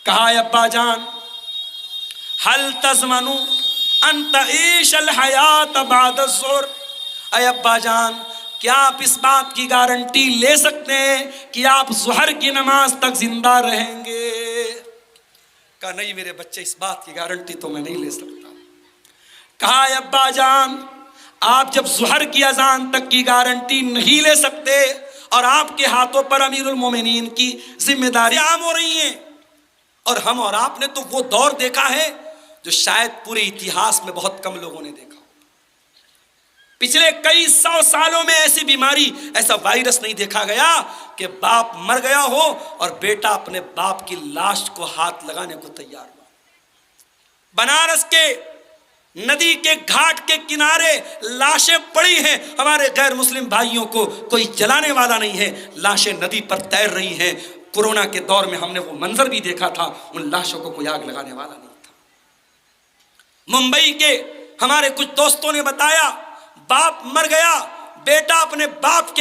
کہا ابا جان حل تضمنو ان تعیش الحیات بعد الظہر، اے ابا جان کیا آپ اس بات کی گارنٹی لے سکتے ہیں کہ آپ ظہر کی نماز تک زندہ رہیں گے؟ کہا نہیں میرے بچے، اس بات کی گارنٹی تو میں نہیں لے سکتا۔ کہا ابا جان آپ جب ظہر کی اذان تک کی گارنٹی نہیں لے سکتے اور آپ کے ہاتھوں پر امیر المومنین کی ذمہ داری عام ہو رہی ہیں، اور ہم اور آپ نے تو وہ دور دیکھا ہے جو شاید پورے اتہاس میں بہت کم لوگوں نے دیکھا، پچھلے کئی سو سالوں میں ایسی بیماری، ایسا وائرس نہیں دیکھا گیا کہ باپ مر گیا ہو اور بیٹا اپنے باپ کی لاش کو ہاتھ لگانے کو تیار ہوا۔ بنارس کے ندی کے گھاٹ کے کنارے لاشیں پڑی ہیں، ہمارے غیر مسلم بھائیوں کو کوئی جلانے والا نہیں ہے، لاشیں ندی پر تیر رہی ہیں۔ کورونا کے دور میں ہم نے وہ منظر بھی دیکھا تھا، ان لاشوں کو کوئی آگ لگانے والا نہیں تھا۔ ممبئی کے ہمارے کچھ دوستوں نے بتایا باپ مر گیا، بیٹا اپنے باپ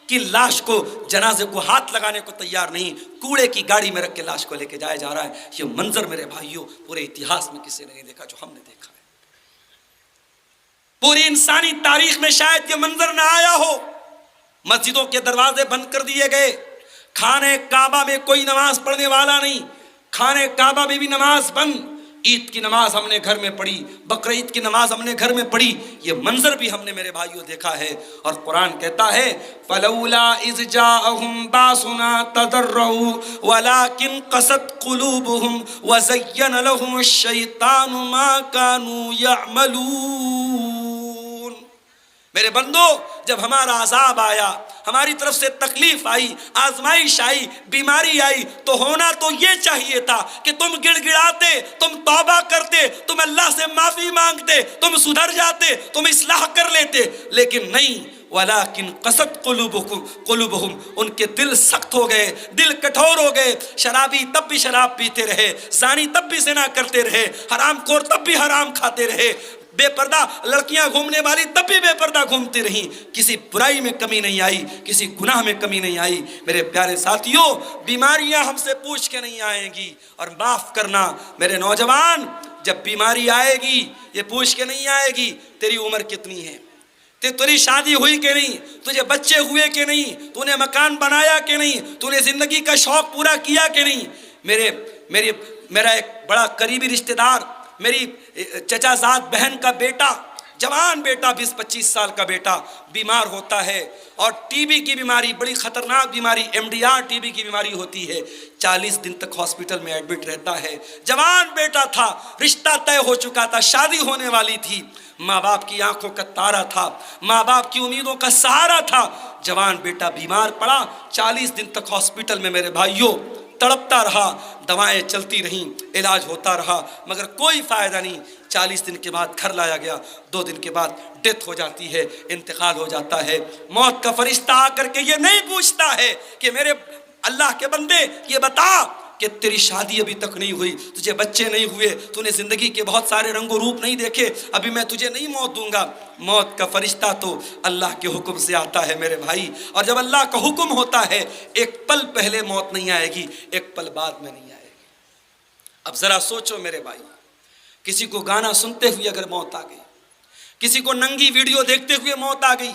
کی لاش کو جنازے کو ہاتھ لگانے کو تیار نہیں، کوڑے کی گاڑی میں رکھ کے لاش کو لے کے جایا جا رہا ہے۔ یہ منظر میرے بھائیوں پورے اتہاس میں کسی نے نہیں دیکھا جو ہم نے دیکھا ہے، پوری انسانی تاریخ میں شاید یہ منظر نہ آیا ہو۔ مسجدوں کے دروازے بند کر دیے گئے، خانہ کعبہ میں کوئی نماز پڑھنے والا نہیں، خانہ کعبہ میں بھی نماز بند۔ عید کی نماز ہم نے گھر میں پڑھی، بقرعید کی نماز ہم نے گھر میں پڑھی، یہ منظر بھی ہم نے میرے بھائیوں دیکھا ہے۔ اور قرآن کہتا ہے فَلَوْلَا إِذْ جَاءَهُمْ بَأْسُنَا تَضَرَّعُوا وَلَكِنْ قَسَتْ قُلُوبُهُمْ وَزَيَّنَ لَهُمُ الشَّيْطَانُ مَا كَانُوا يَعْمَلُونَ۔ میرے بندو جب ہمارا عذاب آیا، ہماری طرف سے تکلیف آئی، آزمائش آئی، بیماری آئی، تو ہونا تو یہ چاہیے تھا کہ تم گڑ گڑاتے، تم توبہ کرتے، تم اللہ سے معافی مانگتے، تم سدھر جاتے، تم اصلاح کر لیتے، لیکن نہیں۔ وَلَكِنْ قَسَتْ قُلُوبُهُمْ، ان کے دل سخت ہو گئے، دل کٹھور ہو گئے۔ شرابی تب بھی شراب پیتے رہے، زانی تب بھی زنا کرتے رہے، حرام خور تب بھی حرام کھاتے رہے، بے پردہ لڑکیاں گھومنے والی تب بھی بے پردہ گھومتی رہیں، کسی برائی میں کمی نہیں آئی، کسی گناہ میں کمی نہیں آئی۔ میرے پیارے ساتھیوں بیماریاں ہم سے پوچھ کے نہیں آئیں گی، اور معاف کرنا میرے نوجوان، جب بیماری آئے گی یہ پوچھ کے نہیں آئے گی تیری عمر کتنی ہے، تیری شادی ہوئی کہ نہیں، تجھے بچے ہوئے کہ نہیں، تو نے مکان بنایا کہ نہیں، تو نے زندگی کا شوق پورا کیا کہ نہیں۔ میرا ایک بڑا قریبی رشتہ دار، میری چچا زاد بہن کا بیٹا، جوان بیٹا 20-25 سال کا بیٹا بیمار ہوتا ہے، اور ٹی بی کی بیماری، بڑی خطرناک بیماری MDR ٹی بی کی بیماری ہوتی ہے، 40 دن تک ہاسپٹل میں ایڈمٹ رہتا ہے۔ جوان بیٹا تھا، رشتہ طے ہو چکا تھا، شادی ہونے والی تھی، ماں باپ کی آنکھوں کا تارا تھا، ماں باپ کی امیدوں کا سہارا تھا۔ جوان بیٹا بیمار پڑا، 40 دن تک ہاسپٹل میں میرے بھائیوں تڑپتا رہا، دوائیں چلتی رہیں، علاج ہوتا رہا، مگر کوئی فائدہ نہیں۔ 40 دن کے بعد گھر لایا گیا، 2 دن کے بعد ڈیتھ ہو جاتی ہے، انتقال ہو جاتا ہے۔ موت کا فرشتہ آ کر کے یہ نہیں پوچھتا ہے کہ میرے اللہ کے بندے یہ بتا کہ تیری شادی ابھی تک نہیں ہوئی، تجھے بچے نہیں ہوئے، تو نے زندگی کے بہت سارے رنگ و روپ نہیں دیکھے، ابھی میں تجھے نہیں موت دوں گا۔ موت کا فرشتہ تو اللہ کے حکم سے آتا ہے میرے بھائی، اور جب اللہ کا حکم ہوتا ہے ایک پل پہلے موت نہیں آئے گی، ایک پل بعد میں نہیں آئے گی۔ اب ذرا سوچو میرے بھائی، کسی کو گانا سنتے ہوئے اگر موت آ گئی، کسی کو ننگی ویڈیو دیکھتے ہوئے موت آ گئی،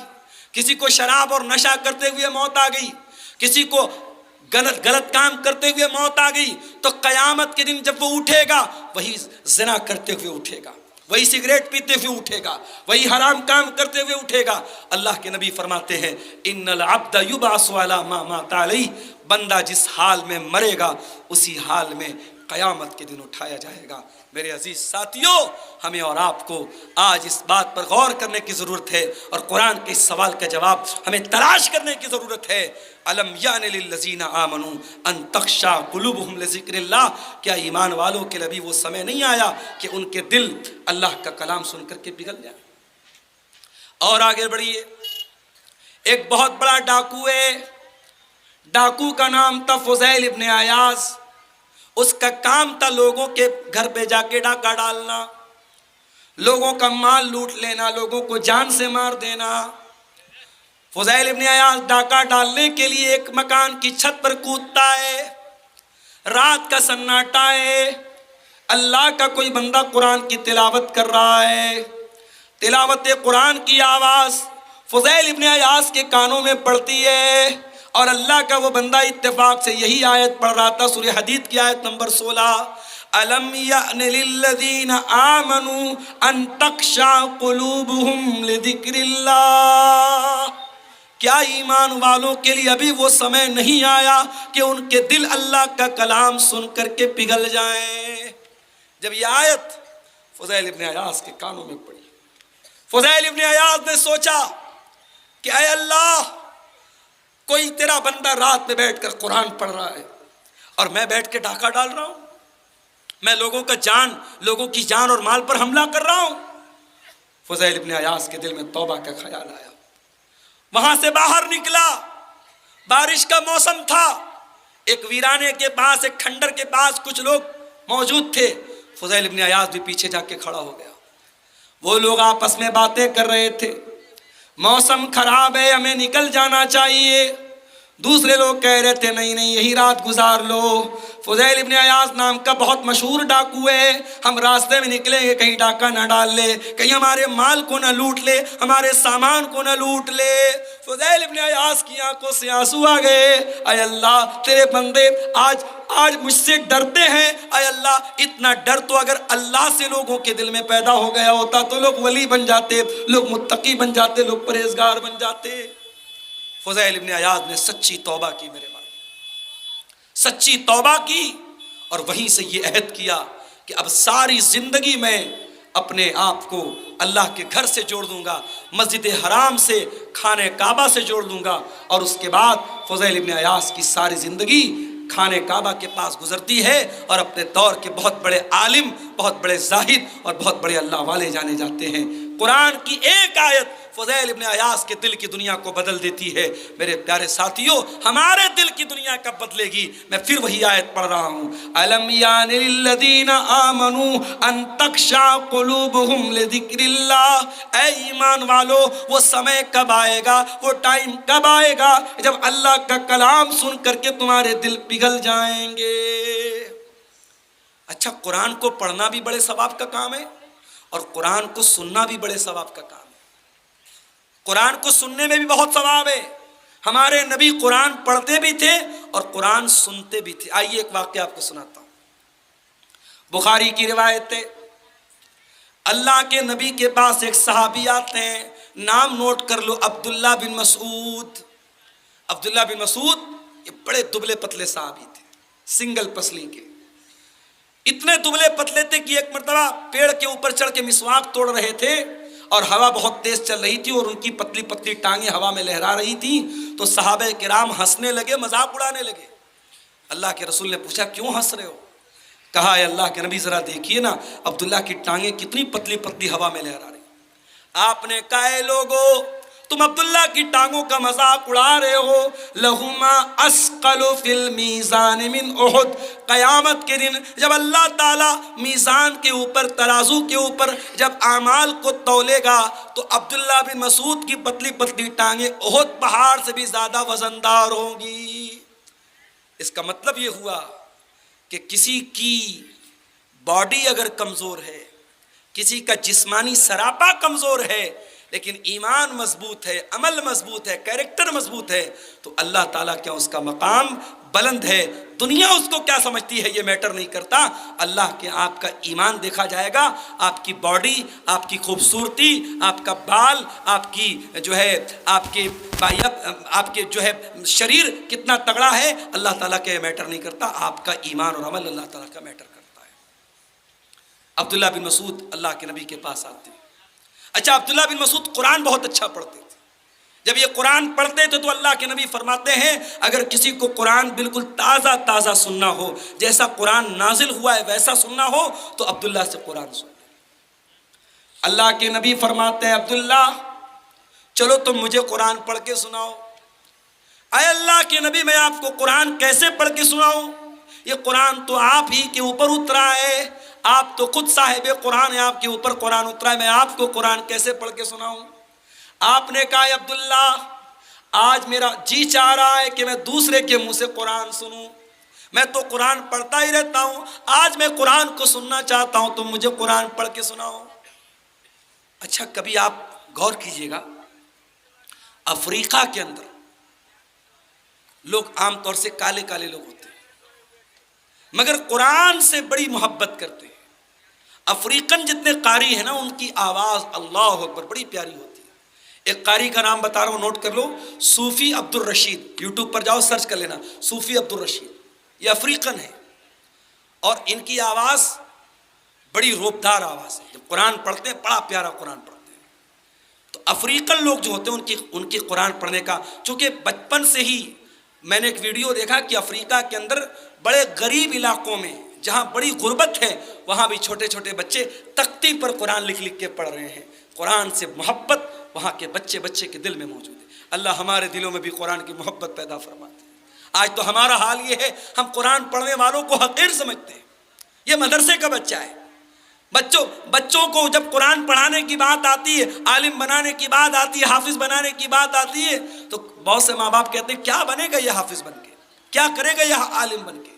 کسی کو شراب اور نشہ کرتے ہوئے موت آ گئی، کسی کو غلط کام کرتے ہوئے موت آ گئی، تو قیامت کے دن جب وہ اٹھے گا وہی زنا کرتے ہوئے اٹھے گا، وہی سگریٹ پیتے ہوئے اٹھے گا، وہی حرام کام کرتے ہوئے اٹھے گا۔ اللہ کے نبی فرماتے ہیں ان العبد یبعث علی ما مات علیہ، بندہ جس حال میں مرے گا اسی حال میں قیامت کے دن اٹھایا جائے گا۔ میرے عزیز ساتھیوں ہمیں اور آپ کو آج اس بات پر غور کرنے کی ضرورت ہے، اور قرآن کے اس سوال کا جواب ہمیں تلاش کرنے کی ضرورت ہے۔ الم یان للذین آمنوا ان تخشع قلوبہم لذکر اللہ، کیا ایمان والوں کے لیے وہ سمے نہیں آیا کہ ان کے دل اللہ کا کلام سن کر کے پگھل جائے؟ اور آگے بڑھیے، ایک بہت بڑا ڈاکو ہے، ڈاکو کا نام تھا فضیل ابن عیاض۔ اس کا کام تھا لوگوں کے گھر پہ جا کے ڈاکہ ڈالنا، لوگوں کا مال لوٹ لینا، لوگوں کو جان سے مار دینا۔ فضیل ابن عیاض ڈاکہ ڈالنے کے لیے ایک مکان کی چھت پر کودتا ہے، رات کا سناٹا ہے، اللہ کا کوئی بندہ قرآن کی تلاوت کر رہا ہے، تلاوت قرآن کی آواز فضیل ابن عیاض کے کانوں میں پڑتی ہے، اور اللہ کا وہ بندہ اتفاق سے یہی آیت پڑھ رہا تھا، سورہ حدید کی آیت نمبر 16، أَلَمْ يَأْنِ لِلَّذِينَ آمَنُوا أَن تَخْشَعَ قُلُوبُهُمْ لِذِكْرِ اللَّهِ، کیا ایمان والوں کے لیے ابھی وہ سمے نہیں آیا کہ ان کے دل اللہ کا کلام سن کر کے پگھل جائیں؟ جب یہ آیت فضیل ابن عیاض کے کانوں میں پڑی، فضیل ابن عیاض نے سوچا کہ اے اللہ، کوئی تیرا بندہ رات میں بیٹھ کر قرآن پڑھ رہا ہے اور میں بیٹھ کے ڈاکہ ڈال رہا ہوں، میں لوگوں کی جان اور مال پر حملہ کر رہا ہوں۔ فضیل ابن عیاض کے دل میں توبہ کا خیال آیا، وہاں سے باہر نکلا، بارش کا موسم تھا، ایک ویرانے کے پاس، ایک کھنڈر کے پاس کچھ لوگ موجود تھے، فضیل ابن عیاض بھی پیچھے جا کے کھڑا ہو گیا۔ وہ لوگ آپس میں باتیں کر رہے تھے، موسم خراب ہے، ہمیں نکل جانا چاہیے۔ دوسرے لوگ کہہ رہے تھے نہیں نہیں، یہی رات گزار لو، فضیل ابن عیاض نام کا بہت مشہور ڈاکو ہے، ہم راستے میں نکلیں گے کہیں ڈاکہ نہ ڈال لے، کہیں ہمارے مال کو نہ لوٹ لے، ہمارے سامان کو نہ لوٹ لے۔ فضیل ابن عیاض کی آنکھوں سے آنسو آ گئے، اے اللہ تیرے بندے آج مجھ سے ڈرتے ہیں، اے اللہ اتنا ڈر تو اگر اللہ سے لوگوں کے دل میں پیدا ہو گیا ہوتا تو لوگ ولی بن جاتے، لوگ متقی بن جاتے، لوگ پرہیزگار بن جاتے۔ فضیل ابن عیاض نے سچی توبہ کی، میرے بھائی سچی توبہ کی، اور وہیں سے یہ عہد کیا کہ اب ساری زندگی میں اپنے آپ کو اللہ کے گھر سے جوڑ دوں گا، مسجد حرام سے، خانہ کعبہ سے جوڑ دوں گا۔ اور اس کے بعد فضیل ابن عیاض کی ساری زندگی خانہ کعبہ کے پاس گزرتی ہے، اور اپنے دور کے بہت بڑے عالم، بہت بڑے زاہد اور بہت بڑے اللہ والے جانے جاتے ہیں۔ قرآن کی ایک آیت فضیل ابن عیاض کے دل کی دنیا کو بدل دیتی ہے۔ میرے پیارے ساتھیوں، ہمارے دل کی دنیا کب بدلے گی؟ میں پھر وہی آیت پڑھ رہا ہوں، أَلَمْ يَعْنِ لِلَّذِينَ آمَنُوا أَن تَخْشَعَ قُلُوبُهُمْ لِذِكْرِ اللَّهِ، اے ایمان والو، وہ سمے کب آئے گا، وہ ٹائم کب آئے گا جب اللہ کا کلام سن کر کے تمہارے دل پگھل جائیں گے؟ اچھا، قرآن کو پڑھنا بھی بڑے ثواب کا کام ہے، اور قرآن کو سننا بھی بڑے ثواب کا کام ہے۔ قرآن کو سننے میں بھی بہت ثواب ہے۔ ہمارے نبی قرآن پڑھتے بھی تھے اور قرآن سنتے بھی تھے۔ آئیے ایک واقعہ آپ کو سناتا ہوں، بخاری کی روایت ہے۔ اللہ کے نبی کے پاس ایک صحابی آتے ہیں، نام نوٹ کر لو، عبداللہ بن مسعود۔ عبداللہ بن مسعود یہ بڑے دبلے پتلے صحابی تھے، سنگل پسلی کے، اتنے دبلے پتلے تھے کہ ایک مرتبہ پیڑ کے اوپر چڑھ کے مسواک توڑ رہے تھے، اور ہوا بہت تیز چل رہی تھی اور ان کی پتلی پتلی ٹانگیں ہوا میں لہرا رہی تھی، تو صحابہ کرام ہنسنے لگے، مذاق اڑانے لگے۔ اللہ کے رسول نے پوچھا کیوں ہنس رہے ہو؟ کہا اے اللہ کے نبی ذرا دیکھیے نا، عبداللہ کی ٹانگیں کتنی پتلی پتلی ہوا میں لہرا رہی۔ آپ نے کہا اے لوگو، تم عبداللہ کی ٹانگوں کا مذاق اڑا رہے ہو، لہما اسقل فی المیزان من احد، قیامت کے دن جب اللہ تعالیٰ میزان کے اوپر، ترازو کے اوپر جب اعمال کو تولے گا تو عبداللہ بن مسعود کی پتلی پتلی ٹانگیں احد پہاڑ سے بھی زیادہ وزندار ہوں گی۔ اس کا مطلب یہ ہوا کہ کسی کی باڈی اگر کمزور ہے، کسی کا جسمانی سراپا کمزور ہے، لیکن ایمان مضبوط ہے، عمل مضبوط ہے، کیریکٹر مضبوط ہے، تو اللہ تعالیٰ کیا اس کا مقام بلند ہے۔ دنیا اس کو کیا سمجھتی ہے یہ میٹر نہیں کرتا، اللہ کے آپ کا ایمان دیکھا جائے گا، آپ کی باڈی، آپ کی خوبصورتی، آپ کا بال، آپ کی جو ہے آپ کے جو ہے شریر کتنا تگڑا ہے، اللہ تعالیٰ کا یہ میٹر نہیں کرتا، آپ کا ایمان اور عمل اللہ تعالیٰ کا میٹر کرتا ہے۔ عبداللہ بن مسعود اللہ کے نبی کے پاس آتے ہیں۔ اچھا، عبداللہ بن مسعود قرآن بہت اچھا پڑھتے تھے۔ جب یہ قرآن پڑھتے تھے تو اللہ کے نبی فرماتے ہیں اگر کسی کو قرآن بالکل تازہ تازہ سننا ہو، جیسا قرآن نازل ہوا ہے ویسا سننا ہو، تو عبداللہ سے قرآن سن۔ اللہ کے نبی فرماتے ہیں عبداللہ چلو تم مجھے قرآن پڑھ کے سناؤ۔ اے اللہ کے نبی، میں آپ کو قرآن کیسے پڑھ کے سناؤں؟ یہ قرآن تو آپ ہی کے اوپر اترا ہے، آپ تو خود صاحب قرآن ہیں، آپ کے اوپر قرآن اترا ہے، میں آپ کو قرآن کیسے پڑھ کے سناؤں؟ آپ نے کہا عبداللہ آج میرا جی چاہ رہا ہے کہ میں دوسرے کے منہ سے قرآن سنوں، میں تو قرآن پڑھتا ہی رہتا ہوں، آج میں قرآن کو سننا چاہتا ہوں، تم مجھے قرآن پڑھ کے سناؤ۔ اچھا کبھی آپ غور کیجئے گا، افریقہ کے اندر لوگ عام طور سے کالے کالے لوگ ہوتے ہیں مگر قرآن سے بڑی محبت کرتے ہیں۔ افریقن جتنے قاری ہیں نا، ان کی آواز اللہ اکبر بڑی پیاری ہوتی ہے۔ ایک قاری کا نام بتا رہا ہوں، نوٹ کر لو، صوفی عبد الرشید، یوٹیوب پر جاؤ سرچ کر لینا، صوفی عبد الرشید، یہ افریقن ہے اور ان کی آواز بڑی روبدار آواز ہے۔ جب قرآن پڑھتے ہیں بڑا پیارا قرآن پڑھتے ہیں۔ تو افریقن لوگ جو ہوتے ہیں ان کی قرآن پڑھنے کا، چونکہ بچپن سے ہی میں نے ایک ویڈیو دیکھا کہ افریقہ کے اندر بڑے غریب علاقوں میں جہاں بڑی غربت ہے، وہاں بھی چھوٹے چھوٹے بچے تختی پر قرآن لکھ لکھ کے پڑھ رہے ہیں۔ قرآن سے محبت وہاں کے بچے بچے کے دل میں موجود ہے۔ اللہ ہمارے دلوں میں بھی قرآن کی محبت پیدا فرماتے ہیں۔ آج تو ہمارا حال یہ ہے، ہم قرآن پڑھنے والوں کو حقیر سمجھتے ہیں۔ یہ مدرسے کا بچہ ہے۔ بچوں کو جب قرآن پڑھانے کی بات آتی ہے، عالم بنانے کی بات آتی ہے، حافظ بنانے کی بات آتی ہے، تو بہت سے ماں باپ کہتے ہیں کیا بنے گا یہ حافظ بن کے، کیا کرے گا یہ عالم بن کے؟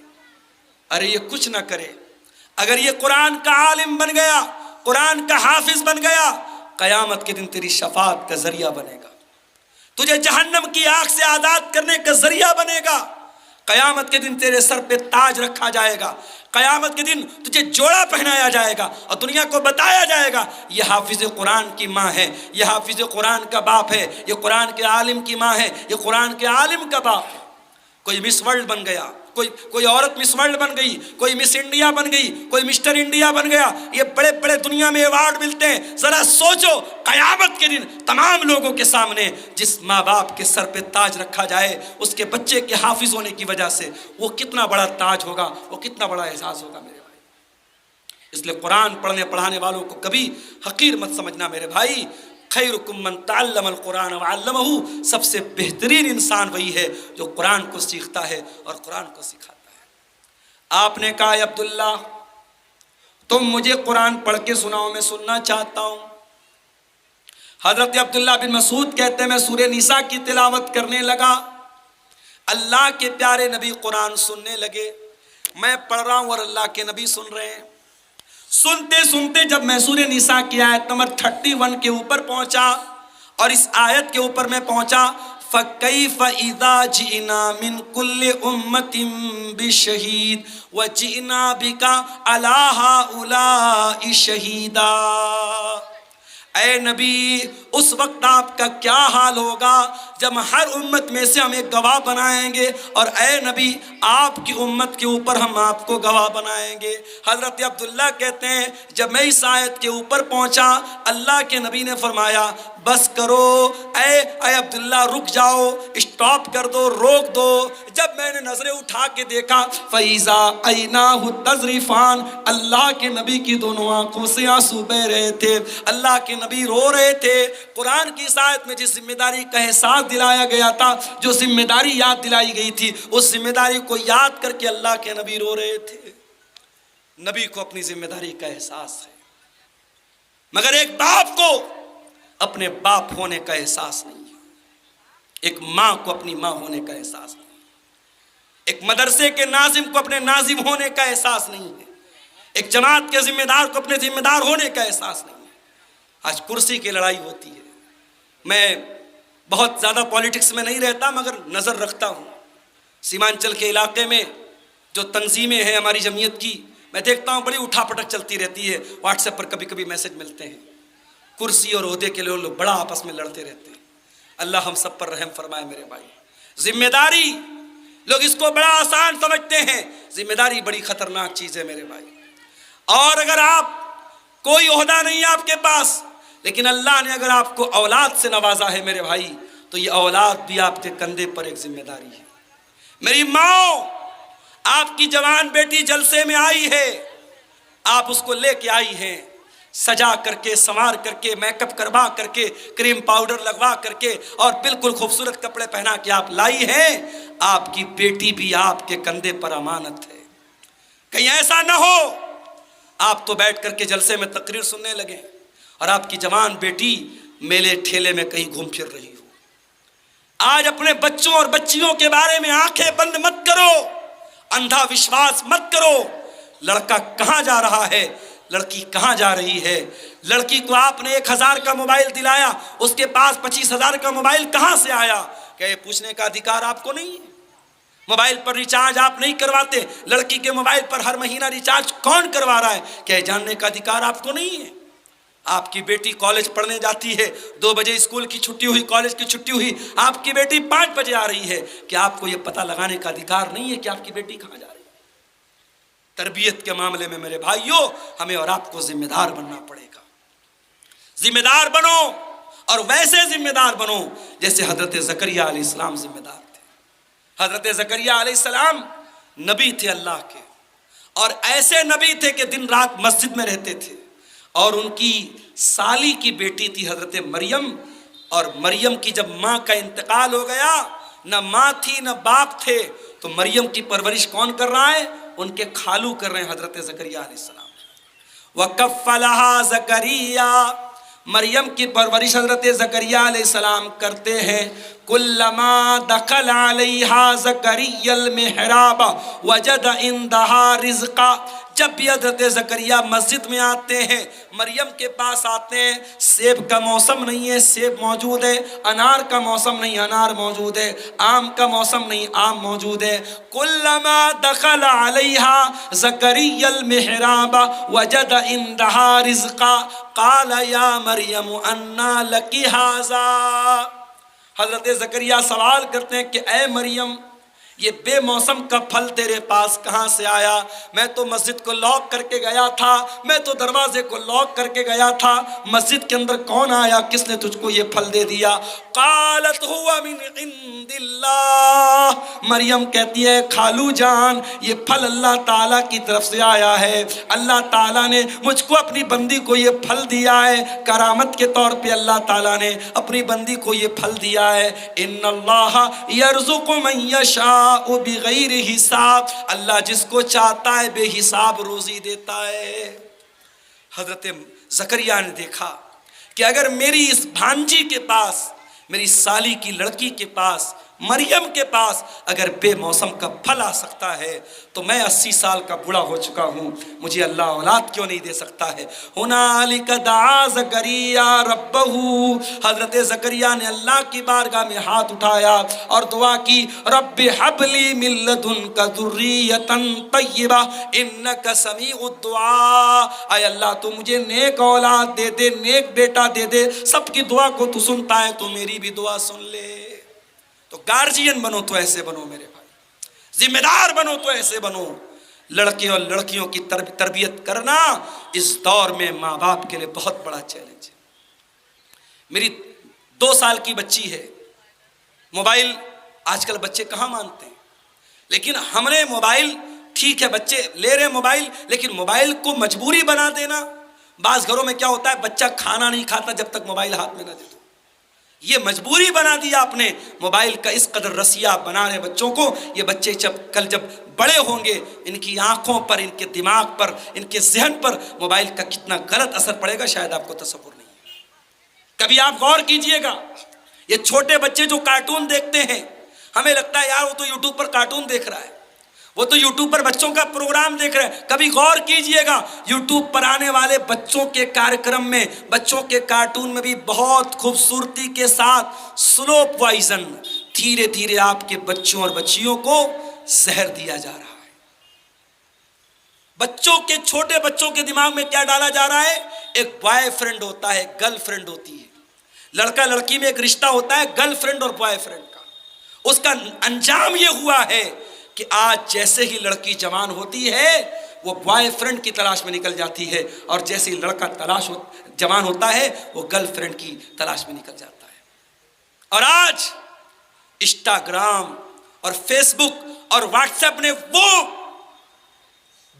ارے یہ کچھ نہ کرے، اگر یہ قرآن کا عالم بن گیا، قرآن کا حافظ بن گیا، قیامت کے دن تیری شفاعت کا ذریعہ بنے گا، تجھے جہنم کی آگ سے آزاد کرنے کا ذریعہ بنے گا، قیامت کے دن تیرے سر پہ تاج رکھا جائے گا، قیامت کے دن تجھے جوڑا پہنایا جائے گا اور دنیا کو بتایا جائے گا یہ حافظ قرآن کی ماں ہے، یہ حافظ قرآن کا باپ ہے، یہ قرآن کے عالم کی ماں ہے، یہ قرآن کے عالم کا باپ ہے۔ کوئی مس ورلڈ بن گیا، کوئی عورت مس ورلڈ بن گئی، کوئی مس انڈیا بن گئی، کوئی مسٹر انڈیا بن گیا، یہ بڑے بڑے دنیا میں ایوارڈ ملتے ہیں۔ ذرا سوچو قیامت کے دن تمام لوگوں کے سامنے جس ماں باپ کے سر پہ تاج رکھا جائے، اس کے بچے کے حافظ ہونے کی وجہ سے وہ کتنا بڑا تاج ہوگا، وہ کتنا بڑا اعزاز ہوگا میرے بھائی۔ اس لیے قرآن پڑھنے پڑھانے والوں کو کبھی حقیر مت سمجھنا میرے بھائی۔ خیرکم من تعلم القرآن وعلمہ، سب سے بہترین انسان وہی ہے جو قرآن کو سیکھتا ہے اور قرآن کو سکھاتا ہے۔ آپ نے کہا عبداللہ تم مجھے قرآن پڑھ کے سناؤ، میں سننا چاہتا ہوں۔ حضرت عبداللہ بن مسعود کہتے ہیں میں سورہ نساء کی تلاوت کرنے لگا، اللہ کے پیارے نبی قرآن سننے لگے، میں پڑھ رہا ہوں اور اللہ کے نبی سن رہے ہیں۔ سنتے سنتے جب میں سورہ نساء کی آیت نمبر 31 کے اوپر پہنچا اور اس آیت کے اوپر میں پہنچا فَكَيْفَ إِذَا جِئْنَا مِنْ كُلِّ أُمَّةٍ بِشَهِيدٍ وَجِئْنَا بِكَ عَلَى هَؤُلَاءِ شَهِيدًا۔ اے نبی اس وقت آپ کا کیا حال ہوگا جب ہر امت میں سے ہم ایک گواہ بنائیں گے، اور اے نبی آپ کی امت کے اوپر ہم آپ کو گواہ بنائیں گے۔ حضرت عبداللہ کہتے ہیں جب میں اس آیت کے اوپر پہنچا اللہ کے نبی نے فرمایا بس کرو، اے عبداللہ رک جاؤ، اسٹاپ کر دو، روک دو۔ جب میں نے نظریں اٹھا کے دیکھا فَإِذَا عَيْنَاهُ تَذْرِفَانِ، اللہ کے نبی کی دونوں آنکھوں سے آنسو بہ رہے تھے، اللہ کے نبی رو رہے تھے۔ قرآن کی اس آیت میں جس ذمہ داری کا احساس دلایا گیا تھا، جو ذمہ داری یاد دلائی گئی تھی، اس ذمہ داری کو یاد کر کے اللہ کے نبی رو رہے تھے۔ نبی کو اپنی ذمہ داری کا احساس ہے، مگر ایک باپ کو اپنے باپ ہونے کا احساس نہیں ہے، ایک ماں کو اپنی ماں ہونے کا احساس نہیں ہے، ایک مدرسے کے ناظم کو اپنے ناظم ہونے کا احساس نہیں ہے، ایک جماعت کے ذمہ دار کو اپنے ذمہ دار ہونے کا احساس نہیں ہے۔ آج کرسی کی لڑائی ہوتی ہے، میں بہت زیادہ پولیٹکس میں نہیں رہتا مگر نظر رکھتا ہوں، سیمانچل کے علاقے میں جو تنظیمیں ہیں ہماری جمعیت کی، میں دیکھتا ہوں بڑی اٹھا پٹک چلتی رہتی ہے، واٹس ایپ پر کبھی کبھی میسج ملتے ہیں، کرسی اور عہدے کے لوگ بڑا آپس میں لڑتے رہتے ہیں۔ اللہ ہم سب پر رحم فرمائے میرے بھائی۔ ذمہ داری لوگ اس کو بڑا آسان سمجھتے ہیں، ذمہ داری بڑی خطرناک چیز ہے میرے بھائی۔ اور اگر آپ کوئی عہدہ نہیں ہے آپ کے پاس، لیکن اللہ نے اگر آپ کو اولاد سے نوازا ہے میرے بھائی، تو یہ اولاد بھی آپ کے کندھے پر ایک ذمہ داری ہے۔ میری ماں، آپ کی جوان بیٹی جلسے میں آئی ہے، آپ اس کو لے کے آئی ہیں، سجا کر کے، سنوار کر کے، میک اپ کروا کر کے، کریم پاؤڈر لگوا کر کے اور بالکل خوبصورت کپڑے پہنا کے آپ لائی ہیں۔ آپ کی بیٹی بھی آپ کے کندھے پر امانت ہے۔ کہیں ایسا نہ ہو آپ تو بیٹھ کر کے جلسے میں تقریر سننے لگے اور آپ کی جوان بیٹی میلے ٹھیلے میں کہیں گھوم پھر رہی ہو۔ آج اپنے بچوں اور بچیوں کے بارے میں آنکھیں بند مت کرو، اندھا وشواس مت کرو. لڑکا کہاں جا رہا ہے, لڑکی کہاں جا رہی ہے. لڑکی کو آپ نے 1000 کا موبائل دلایا, اس کے پاس 25,000 کا موبائل کہاں سے آیا, کہ پوچھنے کا ادھیکار آپ کو نہیں ہے. موبائل پر ریچارج آپ نہیں کرواتے, لڑکی کے موبائل پر ہر مہینہ ریچارج کون کروا رہا ہے, کہ جاننے کا ادھیکار آپ کو نہیں ہے. آپ کی بیٹی کالج پڑھنے جاتی ہے, 2 بجے اسکول کی چھٹی ہوئی, کالج کی چھٹی ہوئی, آپ کی بیٹی 5 بجے آ رہی ہے, کہ آپ کو یہ پتہ لگانے کا ادھیکار نہیں ہے کہ آپ کی بیٹی کہاں جا رہی ہے. تربیت کے معاملے میں میرے بھائیوں ہمیں اور آپ کو ذمہ دار بننا پڑے گا. ذمہ دار بنو, اور ویسے ذمہ دار بنو جیسے حضرت زکریا علیہ السلام ذمہ دار تھے. حضرت زکریا علیہ السلام نبی تھے اللہ کے, اور ایسے نبی تھے کہ دن رات مسجد میں رہتے تھے. اور ان کی سالی کی بیٹی تھی حضرت مریم, اور مریم کی جب ماں کا انتقال ہو گیا, نہ ماں تھی نہ باپ تھے, تو مریم کی پرورش کون کر رہا ہے, ان کے خالو کر رہے ہیں حضرت زکریا علیہ السلام. وَكَفَّلَهَا زَكَرِيَّا, مریم کی پرورش حضرت زکریا علیہ السلام کرتے ہیں. كُلَّمَا دَخَلَ عَلَيْهَا زَكَرِيَّا الْمِحْرَابَ وَجَدَ عِندَهَا رِزْقًا, جب بھی حضرت زکریا مسجد میں آتے ہیں, مریم کے پاس آتے ہیں, سیب کا موسم نہیں ہے, سیب موجود ہے, انار کا موسم نہیں, انار موجود ہے, آم کا موسم نہیں, آم موجود ہے. کلما دخل علیہا زکریا المحراب وجد عندها رزقا قال یا مریم انا لکی ھذا. حضرت زکریا سوال کرتے ہیں کہ اے مریم, یہ بے موسم کا پھل تیرے پاس کہاں سے آیا؟ میں تو مسجد کو لاک کر کے گیا تھا, میں تو دروازے کو لاک کر کے گیا تھا, مسجد کے اندر کون آیا, کس نے تجھ کو یہ پھل دے دیا؟ قالت هو من عند اللہ, مریم کہتی ہے خالو جان یہ پھل اللہ تعالیٰ کی طرف سے آیا ہے, اللہ تعالیٰ نے مجھ کو اپنی بندی کو یہ پھل دیا ہے, کرامت کے طور پہ اللہ تعالیٰ نے اپنی بندی کو یہ پھل دیا ہے. ان اللہ یرزق من یشاء بغیر حساب, اللہ جس کو چاہتا ہے بے حساب روزی دیتا ہے. حضرت زکریا نے دیکھا کہ اگر میری اس بھانجی کے پاس, میری سالی کی لڑکی کے پاس, مریم کے پاس اگر بے موسم کا پھل آ سکتا ہے, تو میں 80 سال کا بوڑھا ہو چکا ہوں, مجھے اللہ اولاد کیوں نہیں دے سکتا ہے؟ ہنالک دعا زکریا ربہ, حضرت زکریا نے اللہ کی بارگاہ میں ہاتھ اٹھایا اور دعا کی, رب ھب لی من لدنک ذریۃ طیبہ انک سمیع الدعاء, اے اللہ تو مجھے نیک اولاد دے دے, نیک بیٹا دے دے, سب کی دعا کو تو سنتا ہے, تو میری بھی دعا سن لے. تو گارجین بنو تو ایسے بنو میرے بھائی, ذمہ دار بنو تو ایسے بنو. لڑکے اور لڑکیوں کی تربیت کرنا اس دور میں ماں باپ کے لیے بہت بڑا چیلنج ہے. میری 2 سال کی بچی ہے, موبائل آج کل بچے کہاں مانتے ہیں, لیکن ہم نے موبائل, ٹھیک ہے بچے لے رہے موبائل, لیکن موبائل کو مجبوری بنا دینا. بعض گھروں میں کیا ہوتا ہے, بچہ کھانا نہیں کھاتا جب تک موبائل ہاتھ میں نہ دے دو, یہ مجبوری بنا دیا آپ نے. موبائل کا اس قدر رسیہ بنا رہے بچوں کو, یہ بچے جب بڑے ہوں گے, ان کی آنکھوں پر, ان کے دماغ پر, ان کے ذہن پر موبائل کا کتنا غلط اثر پڑے گا شاید آپ کو تصور نہیں ہے. کبھی آپ غور کیجئے گا, یہ چھوٹے بچے جو کارٹون دیکھتے ہیں, ہمیں لگتا ہے یار وہ تو یوٹیوب پر کارٹون دیکھ رہا ہے, وہ تو یوٹیوب پر بچوں کا پروگرام دیکھ رہے ہیں. کبھی غور کیجئے گا, یوٹیوب پر آنے والے بچوں کے کارکرم میں, بچوں کے کارٹون میں بھی بہت خوبصورتی کے ساتھ سلو پوائزن, دھیرے دھیرے آپ کے بچوں اور بچیوں کو زہر دیا جا رہا ہے. بچوں کے, چھوٹے بچوں کے دماغ میں کیا ڈالا جا رہا ہے؟ ایک بوائے فرینڈ ہوتا ہے, گرل فرینڈ ہوتی ہے. لڑکا لڑکی میں ایک رشتہ ہوتا ہے گرل فرینڈ اور بوائے فرینڈ کا. اس کا انجام یہ ہوا ہے کہ آج جیسے ہی لڑکی جوان ہوتی ہے وہ بوائے فرینڈ کی تلاش میں نکل جاتی ہے, اور جیسے ہی لڑکا جوان ہوتا ہے وہ گرل فرینڈ کی تلاش میں نکل جاتا ہے. اور آج انسٹاگرام اور فیس بک اور واٹس ایپ نے وہ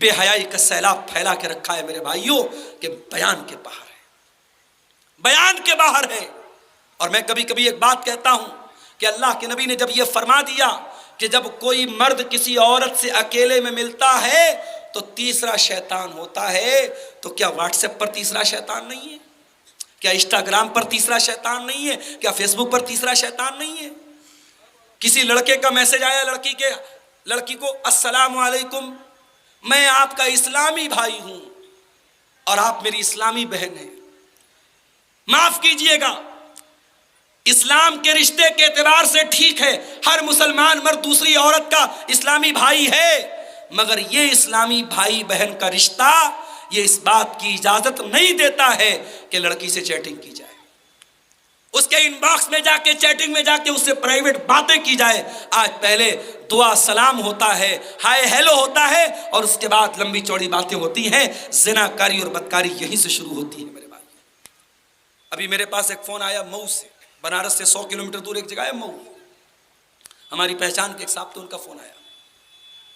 بے حیائی کا سیلاب پھیلا کے رکھا ہے میرے بھائیوں کہ بیان کے باہر ہے, بیان کے باہر ہے. اور میں کبھی کبھی ایک بات کہتا ہوں کہ اللہ کے نبی نے جب یہ فرما دیا کہ جب کوئی مرد کسی عورت سے اکیلے میں ملتا ہے تو تیسرا شیطان ہوتا ہے, تو کیا واٹس ایپ پر تیسرا شیطان نہیں ہے؟ کیا انسٹاگرام پر تیسرا شیطان نہیں ہے؟ کیا فیس بک پر تیسرا شیطان نہیں ہے؟ کسی لڑکے کا میسج آیا لڑکی کے لڑکی کو السلام علیکم، میں آپ کا اسلامی بھائی ہوں اور آپ میری اسلامی بہن ہیں، معاف کیجئے گا، اسلام کے رشتے کے اعتبار سے ٹھیک ہے، ہر مسلمان مرد دوسری عورت کا اسلامی بھائی ہے، مگر یہ اسلامی بھائی بہن کا رشتہ یہ اس بات کی اجازت نہیں دیتا ہے کہ لڑکی سے چیٹنگ کی جائے، اس کے ان باکس میں جا کے، چیٹنگ میں جا کے اس سے پرائیویٹ باتیں کی جائے۔ آج پہلے دعا سلام ہوتا ہے، ہائے ہیلو ہوتا ہے، اور اس کے بعد لمبی چوڑی باتیں ہوتی ہیں۔ زنا کاری اور بدکاری یہیں سے شروع ہوتی ہے میرے بھائی۔ ابھی میرے پاس ایک فون آیا مئو سے، بنارس سے 100 کلومیٹر دور ایک جگہ ہے مئو، ہماری پہچان کے ایک صاحب تو ان کا فون آیا،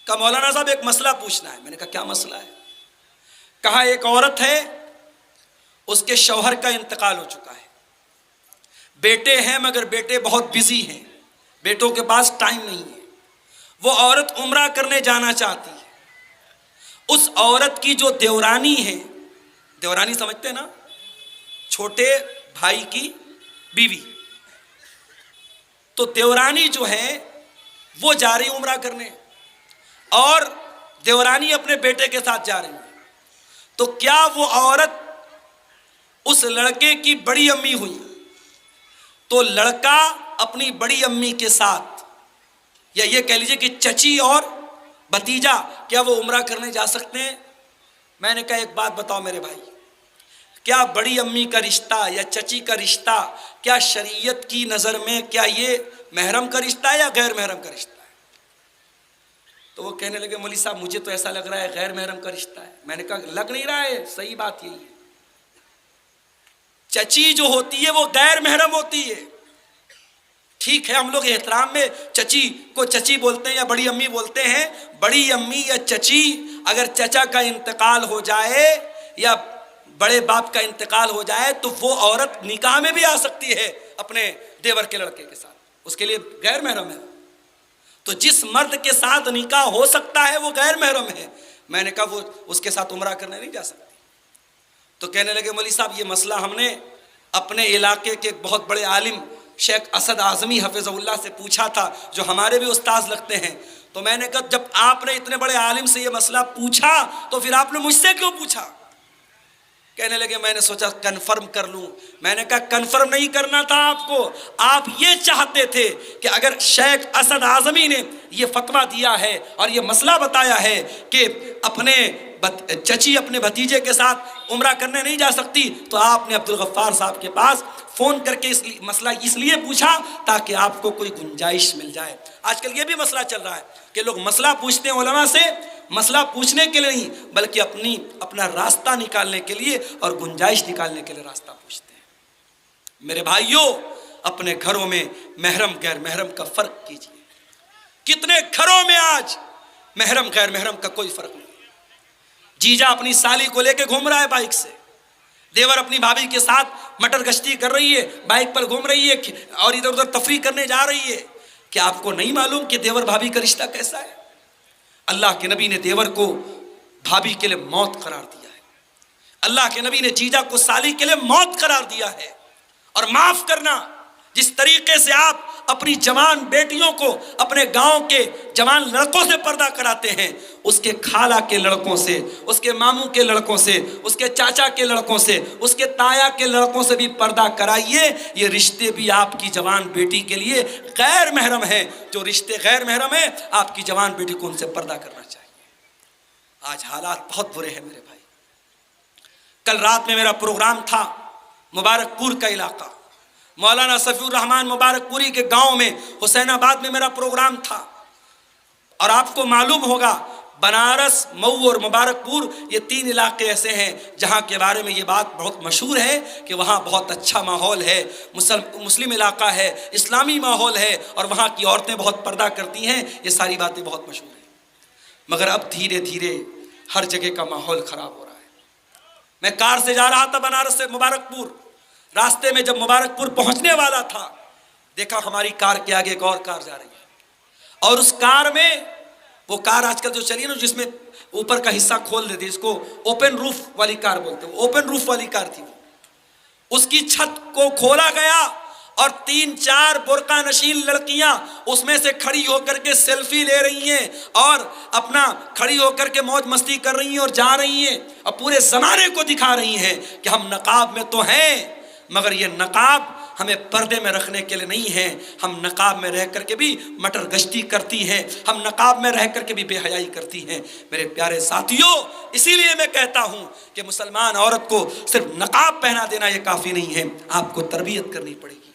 کہا مولانا صاحب ایک مسئلہ پوچھنا ہے۔ میں نے کہا کیا مسئلہ ہے؟ کہا ایک عورت ہے، اس کے شوہر کا انتقال ہو چکا ہے، بیٹے ہیں مگر بیٹے بہت بزی ہیں، بیٹوں کے پاس ٹائم نہیں ہے، وہ عورت عمرہ کرنے جانا چاہتی ہے۔ اس عورت کی جو دیورانی ہے، دیورانی سمجھتے ہیں نا، چھوٹے بھائی کی بیوی، تو دیورانی جو ہے وہ جا رہی عمرہ کرنے اور دیورانی اپنے بیٹے کے ساتھ جا رہی ہے، تو کیا وہ عورت اس لڑکے کی بڑی امی ہوئی تو لڑکا اپنی بڑی امی کے ساتھ، یا یہ کہہ لیجئے کہ چچی اور بھتیجا، کیا وہ عمرہ کرنے جا سکتے ہیں؟ میں نے کہا ایک بات بتاؤ میرے بھائی، کیا بڑی امی کا رشتہ یا چچی کا رشتہ کیا شریعت کی نظر میں کیا یہ محرم کا رشتہ ہے یا غیر محرم کا رشتہ ہے؟ تو وہ کہنے لگے مولوی صاحب مجھے تو ایسا لگ رہا ہے غیر محرم کا رشتہ ہے۔ میں نے کہا لگ نہیں رہا ہے، صحیح بات یہی ہے، چچی جو ہوتی ہے وہ غیر محرم ہوتی ہے۔ ٹھیک ہے ہم لوگ احترام میں چچی کو چچی بولتے ہیں یا بڑی امی بولتے ہیں، بڑی امی یا چچی، اگر چچا کا انتقال ہو جائے یا بڑے باپ کا انتقال ہو جائے تو وہ عورت نکاح میں بھی آ سکتی ہے اپنے دیور کے لڑکے کے ساتھ، اس کے لیے غیر محرم ہے۔ تو جس مرد کے ساتھ نکاح ہو سکتا ہے وہ غیر محرم ہے۔ میں نے کہا وہ اس کے ساتھ عمرہ کرنے نہیں جا سکتی۔ تو کہنے لگے مولوی صاحب یہ مسئلہ ہم نے اپنے علاقے کے بہت بڑے عالم شیخ اسد اعظمی حفظہ اللہ سے پوچھا تھا، جو ہمارے بھی استاذ لگتے ہیں۔ تو میں نے کہا جب آپ نے اتنے بڑے عالم سے یہ مسئلہ پوچھا تو پھر آپ نے مجھ سے کیوں پوچھا؟ کہنے لگے میں نے سوچا کنفرم کر لوں۔ میں نے کہا کنفرم نہیں کرنا تھا آپ کو، آپ یہ چاہتے تھے کہ اگر شیخ اسد اعظمی نے یہ فتویٰ دیا ہے اور یہ مسئلہ بتایا ہے کہ اپنے چچی اپنے بھتیجے کے ساتھ عمرہ کرنے نہیں جا سکتی، تو آپ نے عبدالغفار صاحب کے پاس فون کر کے مسئلہ اس لیے پوچھا تاکہ آپ کو کوئی گنجائش مل جائے۔ آج کل یہ بھی مسئلہ چل رہا ہے کہ لوگ مسئلہ پوچھتے ہیں علماء سے، مسئلہ پوچھنے کے لیے نہیں بلکہ اپنا راستہ نکالنے کے لیے اور گنجائش نکالنے کے لیے راستہ پوچھتے ہیں۔ میرے بھائیوں، اپنے گھروں میں محرم غیر محرم کا فرق کیجیے۔ کتنے گھروں میں آج محرم غیر محرم کا کوئی فرق نہیں۔ جیجا اپنی سالی کو لے کے گھوم رہا ہے بائک سے، دیور اپنی بھابھی کے ساتھ مٹر گشتی کر رہی ہے، بائک پر گھوم رہی ہے اور ادھر ادھر تفریح کرنے جا رہی ہے۔ کیا آپ کو نہیں معلوم کہ دیور بھابھی کا رشتہ کیسا ہے؟ اللہ کے نبی نے دیور کو بھابھی کے لیے موت قرار دیا ہے، اللہ کے نبی نے جیجا کو سالی کے لیے موت قرار دیا ہے۔ اور معاف کرنا، جس طریقے سے آپ اپنی جوان بیٹیوں کو اپنے گاؤں کے جوان لڑکوں سے پردہ کراتے ہیں، اس کے خالہ کے لڑکوں سے، اس کے ماموں کے لڑکوں سے، اس کے چاچا کے لڑکوں سے، اس کے تایا کے لڑکوں سے بھی پردہ کرائیے۔ یہ رشتے بھی آپ کی جوان بیٹی کے لیے غیر محرم ہیں۔ جو رشتے غیر محرم ہیں آپ کی جوان بیٹی کو ان سے پردہ کرنا چاہیے۔ آج حالات بہت برے ہیں میرے بھائی۔ کل رات میں میرا پروگرام تھا مبارک پور کا علاقہ، مولانا صفی الرحمان مبارک پوری کے گاؤں میں، حسین آباد میں میرا پروگرام تھا۔ اور آپ کو معلوم ہوگا بنارس، مئو اور مبارک پور یہ 3 علاقے ایسے ہیں جہاں کے بارے میں یہ بات بہت مشہور ہے کہ وہاں بہت اچھا ماحول ہے، مسلم علاقہ ہے، اسلامی ماحول ہے اور وہاں کی عورتیں بہت پردہ کرتی ہیں۔ یہ ساری باتیں بہت مشہور ہیں، مگر اب دھیرے دھیرے ہر جگہ کا ماحول خراب ہو رہا ہے۔ میں کار سے جا رہا تھا بنارس سے مبارک پور، راستے میں جب مبارک پور پہنچنے والا تھا دیکھا ہماری کار کے آگے ایک اور کار جا رہی ہے، اور اس کار میں، وہ کار آج کل جو چلی ہے نا جس میں اوپر کا حصہ کھول دیتے، اس کو اوپن روف والی کار بولتے ہیں، اوپن روف والی کار تھی وہ، اس کی چھت کو کھولا گیا اور 3-4 برقع نشین لڑکیاں اس میں سے کھڑی ہو کر کے سیلفی لے رہی ہیں اور اپنا کھڑی ہو کر کے موج مستی کر رہی ہیں اور جا رہی ہیں اور پورے زمانے کو دکھا رہی ہیں کہ ہم نقاب میں تو ہیں، مگر یہ نقاب ہمیں پردے میں رکھنے کے لیے نہیں ہے. ہم نقاب میں رہ کر کے بھی مٹر گشتی کرتی ہیں، ہم نقاب میں رہ کر کے بھی بے حیائی کرتی ہیں. میرے پیارے ساتھیوں، اسی لیے میں کہتا ہوں کہ مسلمان عورت کو صرف نقاب پہنا دینا یہ کافی نہیں ہے، آپ کو تربیت کرنی پڑے گی،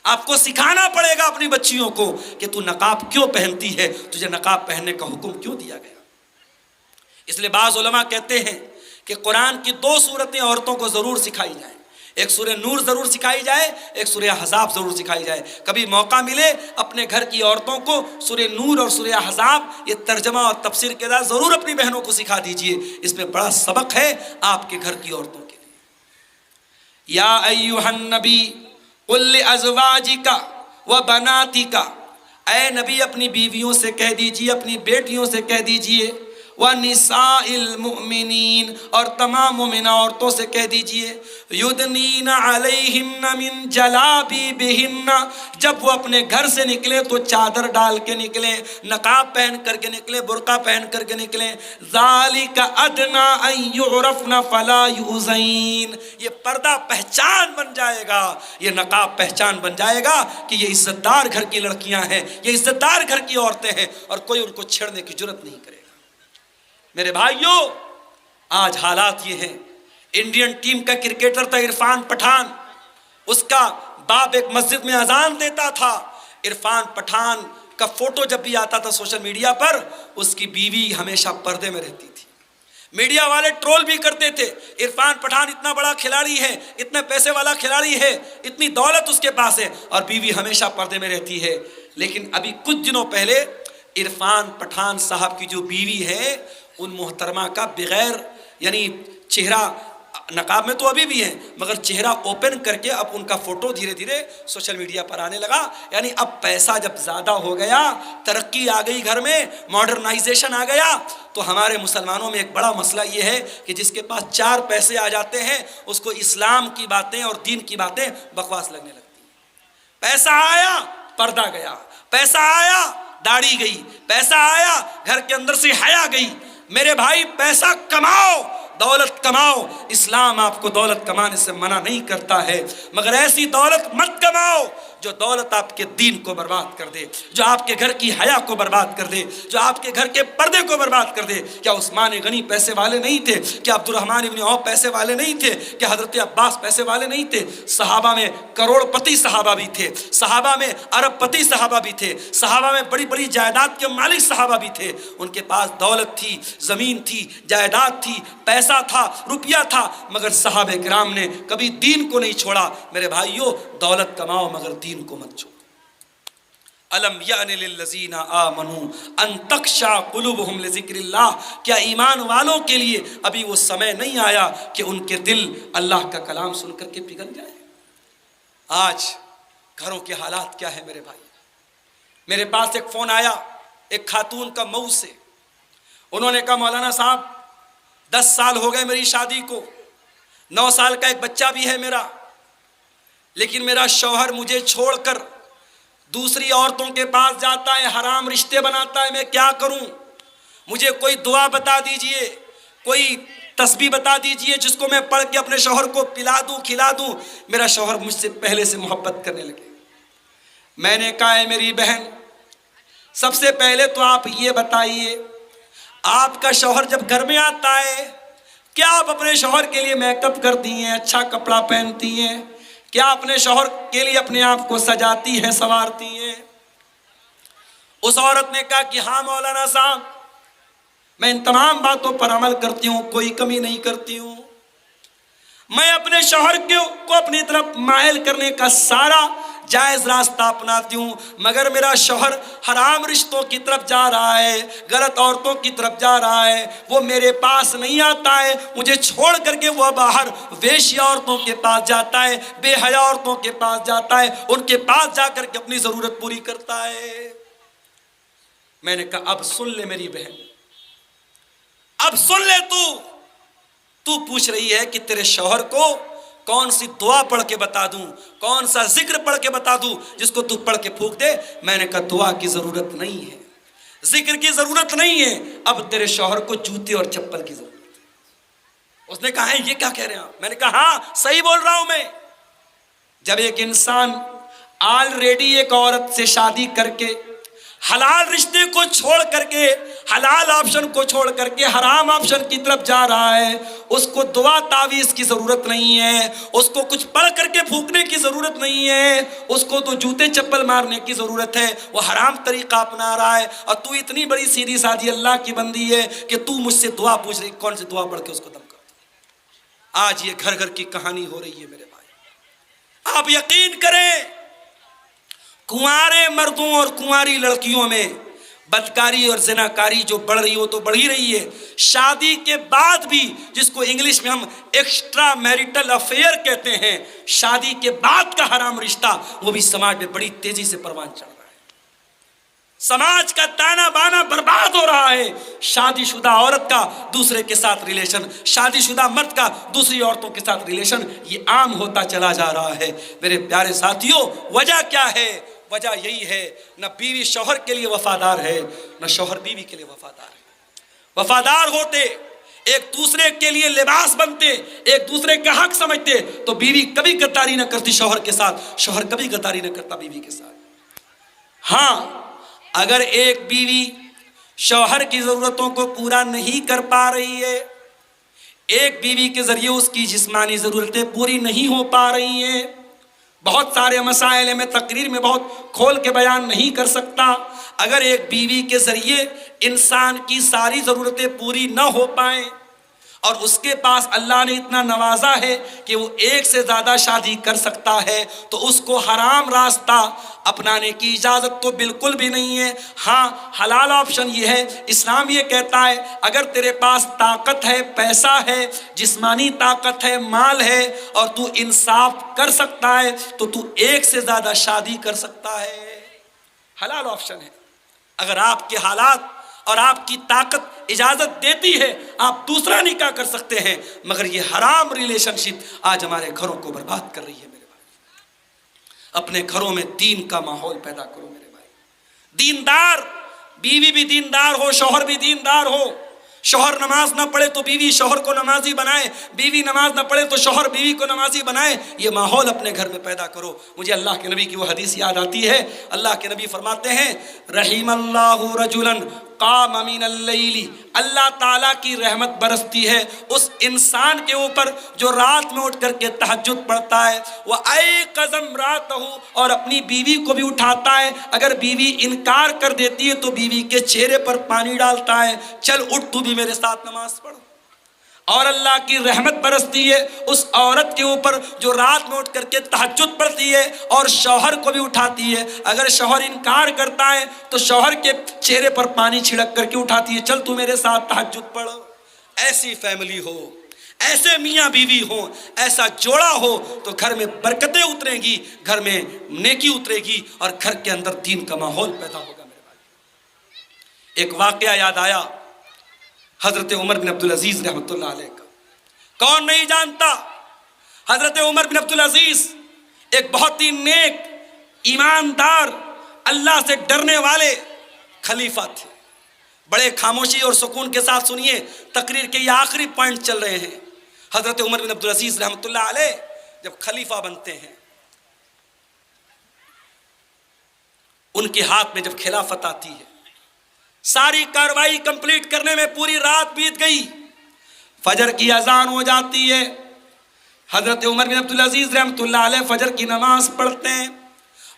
آپ کو سکھانا پڑے گا اپنی بچیوں کو کہ تو نقاب کیوں پہنتی ہے، تجھے نقاب پہننے کا حکم کیوں دیا گیا. اس لیے بعض علماء کہتے ہیں کہ قرآن کی 2 صورتیں عورتوں کو ضرور سکھائی جائیں، ایک سورہ نور ضرور سکھائی جائے، ایک سورہ احزاب ضرور سکھائی جائے. کبھی موقع ملے اپنے گھر کی عورتوں کو سورہ نور اور سورہ احزاب یہ ترجمہ اور تفسیر کے ساتھ ضرور اپنی بہنوں کو سکھا دیجئے، اس میں بڑا سبق ہے آپ کے گھر کی عورتوں کے لیے. یا ایھا النبی قل لازواجک وبناتک، اے نبی اپنی بیویوں سے کہہ دیجئے، اپنی بیٹیوں سے کہہ دیجئے، وَنِسَاءِ الْمُؤْمِنِينَ اور تمام مومنہ عورتوں سے کہہ دیجئے، یُدْنِینَ عَلَیہنَّ مِن جَلَابِیبِہِنَّ، جب وہ اپنے گھر سے نکلے تو چادر ڈال کے نکلیں، نقاب پہن کر کے نکلیں، برقع پہن کر کے نکلیں. ذَلِکَ أَدْنَىٰ أَن يُعْرَفْنَ فَلَا يُؤْذَيْنَ، یہ پردہ پہچان بن جائے گا، یہ نقاب پہچان بن جائے گا کہ یہ عزت دار گھر کی لڑکیاں ہیں، یہ عزت دار گھر کی عورتیں ہیں، اور کوئی ان کو چھیڑنے کی جرت نہیں کرے گا. میرے بھائیوں، آج حالات یہ ہیں، انڈین ٹیم کا کرکٹر تھا عرفان پٹھان، اس کا باپ ایک مسجد میں اذان دیتا تھا. عرفان پٹھان کا فوٹو جب بھی آتا تھا سوشل میڈیا پر، اس کی بیوی ہمیشہ پردے میں رہتی تھی. میڈیا والے ٹرول بھی کرتے تھے، عرفان پٹھان اتنا بڑا کھلاڑی ہے، اتنے پیسے والا کھلاڑی ہے، اتنی دولت اس کے پاس ہے، اور بیوی ہمیشہ پردے میں رہتی ہے. لیکن ابھی کچھ دنوں پہلے عرفان پٹھان صاحب کی جو بیوی ہے، ان محترمہ کا بغیر یعنی چہرہ، نقاب میں تو ابھی بھی ہیں مگر چہرہ اوپن کر کے اب ان کا فوٹو دھیرے دھیرے سوشل میڈیا پر آنے لگا. یعنی اب پیسہ جب زیادہ ہو گیا، ترقی آ گئی گھر میں، ماڈرنائزیشن آ گیا، تو ہمارے مسلمانوں میں ایک بڑا مسئلہ یہ ہے کہ جس کے پاس 4 پیسے آ جاتے ہیں اس کو اسلام کی باتیں اور دین کی باتیں بکواس لگنے لگتی ہیں. پیسہ آیا پردہ گیا، پیسہ آیا داڑھی گئی، پیسہ آیا گھر کے اندر سے حیا گئی. میرے بھائی، پیسہ کماؤ، دولت کماؤ، اسلام آپ کو دولت کمانے سے منع نہیں کرتا ہے، مگر ایسی دولت مت کماؤ جو دولت آپ کے دین کو برباد کر دے، جو آپ کے گھر کی حیا کو برباد کر دے، جو آپ کے گھر کے پردے کو برباد کر دے. کیا عثمان غنی پیسے والے نہیں تھے؟ کیا عبد الرحمن ابن عوف پیسے والے نہیں تھے؟ کیا حضرت عباس پیسے والے نہیں تھے؟ صحابہ میں کروڑ پتی صحابہ بھی تھے، صحابہ میں ارب پتی صحابہ بھی تھے، صحابہ میں بڑی بڑی جائیداد کے مالک صحابہ بھی تھے. ان کے پاس دولت تھی، زمین تھی، جائیداد تھی، پیسہ تھا، روپیہ تھا، مگر صحابہ کرام نے کبھی دین کو نہیں چھوڑا. میرے بھائیوں، دولت کماؤ مگر دین کو مت چھوڑو. الم یأن للذین آمنوا ان تخشع قلوبہم لذکر اللہ، کیا ایمان والوں کے لیے ابھی وہ سمے نہیں آیا کہ ان کے دل اللہ کا کلام سن کر کے پگھل جائے؟ آج گھروں کے حالات کیا ہے میرے بھائی؟ میرے پاس ایک فون آیا ایک خاتون کا مئو سے. انہوں نے کہا مولانا صاحب 10 سال ہو گئے میری شادی کو، 9 سال کا ایک بچہ بھی ہے میرا، لیکن میرا شوہر مجھے چھوڑ کر دوسری عورتوں کے پاس جاتا ہے، حرام رشتے بناتا ہے، میں کیا کروں؟ مجھے کوئی دعا بتا دیجئے، کوئی تسبیح بتا دیجئے جس کو میں پڑھ کے اپنے شوہر کو پلا دوں، کھلا دوں. میرا شوہر مجھ سے پہلے سے محبت کرنے لگے. میں نے کہا ہے میری بہن، سب سے پہلے تو آپ یہ بتائیے، آپ کا شوہر جب گھر میں آتا ہے کیا آپ اپنے شوہر کے لیے میک اپ کرتی ہیں، اچھا کپڑا پہنتی ہیں؟ کیا اپنے شوہر کے لیے اپنے آپ کو سجاتی ہیں، سنوارتی ہیں؟ اس عورت نے کہا کہ ہاں مولانا صاحب، میں ان تمام باتوں پر عمل کرتی ہوں، کوئی کمی نہیں کرتی ہوں. میں اپنے شوہر کو اپنی طرف مائل کرنے کا سارا جائز راستہ اپناتی ہوں، مگر میرا شوہر حرام رشتوں کی طرف جا رہا ہے، غلط عورتوں کی طرف جا رہا ہے، وہ میرے پاس نہیں آتا ہے، مجھے چھوڑ کر کے وہ باہر ویشی عورتوں کے پاس جاتا ہے، بے حیا عورتوں کے پاس جاتا ہے، ان کے پاس جا کر کے اپنی ضرورت پوری کرتا ہے. میں نے کہا اب سن لے میری بہن، اب سن لے. تو پوچھ رہی ہے کہ تیرے شوہر کو کون سی دعا پڑھ کے بتا دوں, کون سا ذکر پڑھ کے بتا دوں جس کو تو پڑھ کے پھونک دے؟ میں نے کہا دعا کی ضرورت نہیں ہے, ذکر کی ضرورت نہیں ہے, اب تیرے شوہر کو جوتے اور چپل کی ضرورت ہے. اس نے کہا ہے یہ کیا کہہ رہے ہیں آپ؟ میں نے کہا ہاں صحیح بول رہا ہوں میں. جب ایک انسان آلریڈی ایک عورت سے شادی کر کے حلال رشتے کو چھوڑ کر کے, حلال آپشن کو چھوڑ کر کے حرام آپشن کی طرف جا رہا ہے, اس کو دعا تعویذ کی ضرورت نہیں ہے, اس کو کچھ پڑھ کر کے پھونکنے کی ضرورت نہیں ہے, اس کو تو جوتے چپل مارنے کی ضرورت ہے. وہ حرام طریقہ اپنا رہا ہے اور تو اتنی بڑی سیدھی سادھی اللہ کی بندی ہے کہ تو مجھ سے دعا پوچھ رہی, کون سی دعا پڑھ کے اس کو دم کر دوں. آج یہ گھر گھر کی کہانی ہو رہی ہے میرے بھائی. آپ یقین کریں کنوارے مردوں اور کنواری لڑکیوں میں بدکاری اور زناکاری جو بڑھ رہی ہو تو بڑھ ہی رہی ہے. شادی کے بعد بھی, جس کو انگلش میں ہم ایکسٹرا میریٹل افیئر کہتے ہیں, شادی کے بعد کا حرام رشتہ, وہ بھی سماج میں بڑی تیزی سے پروان چڑھ رہا ہے. سماج کا تانا بانا برباد ہو رہا ہے. شادی شدہ عورت کا دوسرے کے ساتھ ریلیشن, شادی شدہ مرد کا دوسری عورتوں کے ساتھ ریلیشن, یہ عام ہوتا چلا جا رہا ہے. میرے پیارے ساتھیوں, وجہ کیا ہے؟ وجہ یہی ہے, نہ بیوی شوہر کے لیے وفادار ہے, نہ شوہر بیوی کے لیے وفادار ہے. وفادار ہوتے, ایک دوسرے کے لیے لباس بنتے, ایک دوسرے کا حق سمجھتے, تو بیوی کبھی غداری نہ کرتی شوہر کے ساتھ, شوہر کبھی غداری نہ کرتا بیوی کے ساتھ. ہاں اگر ایک بیوی شوہر کی ضرورتوں کو پورا نہیں کر پا رہی ہے, ایک بیوی کے ذریعے اس کی جسمانی ضرورتیں پوری نہیں ہو پا رہی ہیں, بہت سارے مسائل میں تقریر میں بہت کھول کے بیان نہیں کر سکتا, اگر ایک بیوی کے ذریعے انسان کی ساری ضرورتیں پوری نہ ہو پائیں اور اس کے پاس اللہ نے اتنا نوازا ہے کہ وہ ایک سے زیادہ شادی کر سکتا ہے, تو اس کو حرام راستہ اپنانے کی اجازت تو بالکل بھی نہیں ہے. ہاں حلال آپشن یہ ہے, اسلام یہ کہتا ہے اگر تیرے پاس طاقت ہے, پیسہ ہے, جسمانی طاقت ہے, مال ہے, اور تو انصاف کر سکتا ہے, تو تو ایک سے زیادہ شادی کر سکتا ہے. حلال آپشن ہے. اگر آپ کے حالات اور آپ کی طاقت اجازت دیتی ہے, آپ دوسرا نکاح کر سکتے ہیں, مگر یہ حرام ریلیشن شپ آج ہمارے گھروں کو برباد کر رہی ہے. میرے بھائی اپنے گھروں میں دین کا ماحول پیدا کرو میرے بھائی. دیندار, بیوی بھی دیندار ہو, شوہر بھی دیندار ہو. شوہر نماز نہ پڑھے تو بیوی شوہر کو نمازی بنائے, بیوی نماز نہ پڑھے تو شوہر بیوی کو نمازی بنائے. یہ ماحول اپنے گھر میں پیدا کرو. مجھے اللہ کے نبی کی وہ حدیث یاد آتی ہے. اللہ کے نبی فرماتے ہیں رحم اللہ رجلا قام من اللیل, اللہ تعالیٰ کی رحمت برستی ہے اس انسان کے اوپر جو رات میں اٹھ کر کے تہجد پڑھتا ہے, وَأَيْقَظَ امْرَأَتَهُ, اور اپنی بیوی کو بھی اٹھاتا ہے. اگر بیوی انکار کر دیتی ہے تو بیوی کے چہرے پر پانی ڈالتا ہے, چل اٹھ تو بھی میرے ساتھ نماز پڑھ. اور اللہ کی رحمت برستی ہے اس عورت کے اوپر جو رات میں اٹھ کر کے تہجد پڑھتی ہے اور شوہر کو بھی اٹھاتی ہے. اگر شوہر انکار کرتا ہے تو شوہر کے چہرے پر پانی چھڑک کر کے اٹھاتی ہے, چل تو میرے ساتھ تہجد پڑھ. ایسی فیملی ہو, ایسے میاں بیوی ہوں, ایسا جوڑا ہو تو گھر میں برکتیں اتریں گی, گھر میں نیکی اترے گی اور گھر کے اندر دین کا ماحول پیدا ہوگا. میرے بھائی ایک واقعہ یاد آیا حضرت عمر بن عبدالعزیز رحمۃ اللہ علیہ کا. کون نہیں جانتا حضرت عمر بن عبدالعزیز ایک بہت ہی نیک, ایماندار, اللہ سے ڈرنے والے خلیفہ تھے. بڑے خاموشی اور سکون کے ساتھ سنیے, تقریر کے یہ آخری پوائنٹ چل رہے ہیں. حضرت عمر بن عبدالعزیز رحمۃ اللہ علیہ جب خلیفہ بنتے ہیں, ان کے ہاتھ میں جب خلافت آتی ہے, ساری کاروائی کمپلیٹ کرنے میں پوری رات بیت گئی, فجر کی اذان ہو جاتی ہے. حضرت عمر بن عبدالعزیز رحمۃ اللہ علیہ فجر کی نماز پڑھتے ہیں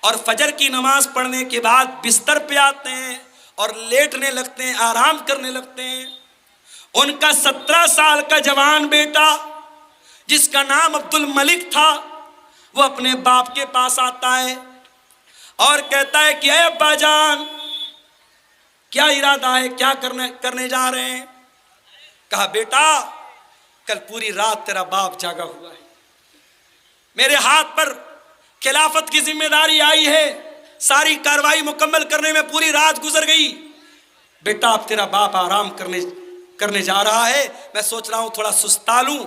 اور فجر کی نماز پڑھنے کے بعد بستر پہ آتے ہیں اور لیٹنے لگتے ہیں, آرام کرنے لگتے ہیں. ان کا 17 سال کا جوان بیٹا جس کا نام عبد الملک تھا, وہ اپنے باپ کے پاس آتا ہے اور کہتا ہے کہ اے ابا جان, کیا ارادہ ہے, کیا کرنے جا رہے ہیں؟ کہا بیٹا کل پوری رات تیرا باپ جاگا ہوا ہے, میرے ہاتھ پر خلافت کی ذمہ داری آئی ہے, ساری کاروائی مکمل کرنے میں پوری رات گزر گئی. بیٹا اب تیرا باپ آرام کرنے جا رہا ہے, میں سوچ رہا ہوں تھوڑا سستا لوں,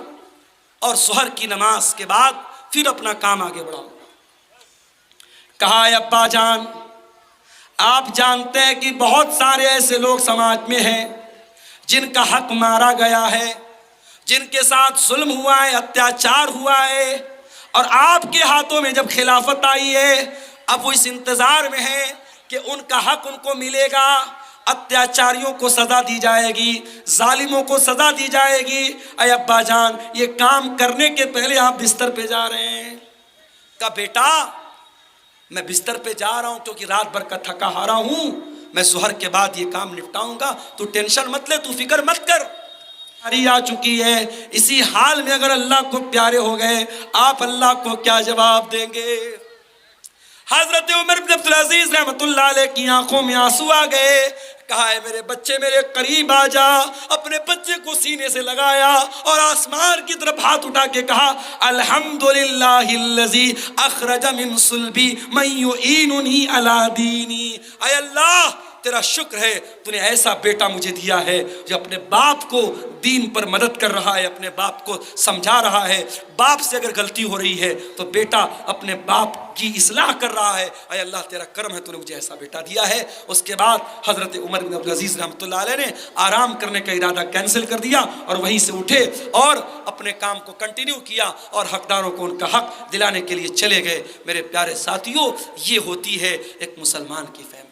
اور سحر کی نماز کے بعد پھر اپنا کام آگے بڑھاؤں گا۔ کہا اے ابا جان، آپ جانتے ہیں کہ بہت سارے ایسے لوگ سماج میں ہیں جن کا حق مارا گیا ہے، جن کے ساتھ ظلم ہوا ہے، اتیاچار ہوا ہے، اور آپ کے ہاتھوں میں جب خلافت آئی ہے اب وہ اس انتظار میں ہے کہ ان کا حق ان کو ملے گا، اتیاچاریوں کو سزا دی جائے گی، ظالموں کو سزا دی جائے گی۔ اے ابا جان، یہ کام کرنے کے پہلے آپ بستر پہ جا رہے ہیں؟ کہا بیٹا میں بستر پہ جا رہا ہوں کیونکہ رات بھر کا تھکا ہارا ہوں، میں سحر کے بعد یہ کام نپٹاؤں گا، تو ٹینشن مت لے، تو فکر مت کر۔ آ چکی ہے، اسی حال میں اگر اللہ کو پیارے ہو گئے آپ اللہ کو کیا جواب دیں گے؟ حضرت عمر بن عبدالعزیز رحمت اللہ علیہ کی آنکھوں میں آنسو آ گئے۔ کہا ہے میرے بچے میرے قریب آ جا، اپنے بچے کو سینے سے لگایا اور آسمان کی طرف ہاتھ اٹھا کے کہا الحمدللہ الذی اخرج من صلبی من یعیننی علی دینی۔ اے اللہ تیرا شکر ہے تو نے ایسا بیٹا مجھے دیا ہے جو اپنے باپ کو دین پر مدد کر رہا ہے، اپنے باپ کو سمجھا رہا ہے، باپ سے اگر غلطی ہو رہی ہے تو بیٹا اپنے باپ کی اصلاح کر رہا ہے۔ اے اللہ تیرا کرم ہے تو نے مجھے ایسا بیٹا دیا ہے۔ اس کے بعد حضرت عمر بن عبدالعزیز رحمۃ اللہ علیہ نے آرام کرنے کا ارادہ کینسل کر دیا اور وہیں سے اٹھے اور اپنے کام کو کنٹینیو کیا اور حقداروں کو ان کا حق دلانے کے لیے چلے گئے۔ میرے پیارے ساتھیوں، یہ ہوتی ہے ایک مسلمان کی فیملی،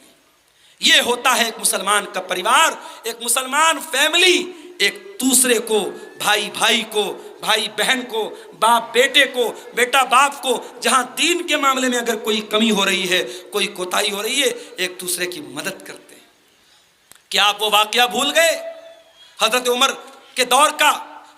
یہ ہوتا ہے ایک مسلمان کا پریوار، ایک مسلمان فیملی ایک دوسرے کو، بھائی بھائی کو، بھائی بہن کو، باپ بیٹے کو، بیٹا باپ کو، جہاں دین کے معاملے میں اگر کوئی کمی ہو رہی ہے، کوئی کوتاہی ہو رہی ہے، ایک دوسرے کی مدد کرتے ہیں۔ کیا آپ وہ واقعہ بھول گئے حضرت عمر کے دور کا؟